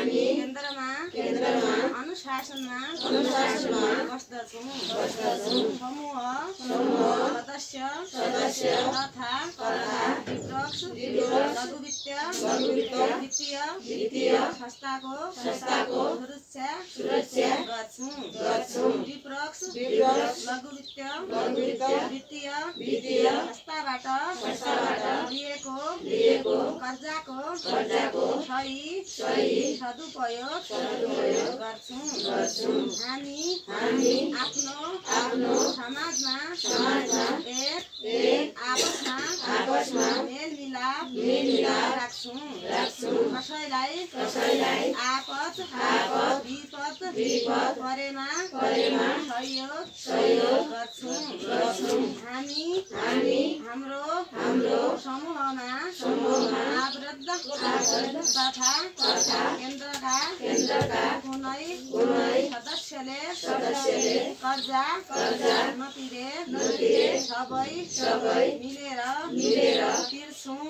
केन्द्रमा अनुशासनमा बस्दछौँ। समूह सदस्य तथा विपक्ष लघु वित्तीय संस्थाको सुरक्षा गर्छौँ। विपक्ष लघु वित्तीय संस्थाबाट लिएको कर्जाको सही सदुपयोग गर्छौँ। हामी आफ्नो समाजमा आपसमा मेलमिलाप राख्छौँ। कसैलाई आपद विपद परेमा सहयोग गर्छौँ। हामी हाम्रो समूहमा आबद्ध तथा केन्द्रका कुनै सदस्यले कर्जा नतिरे सबै मिलेर तिर्छौँ।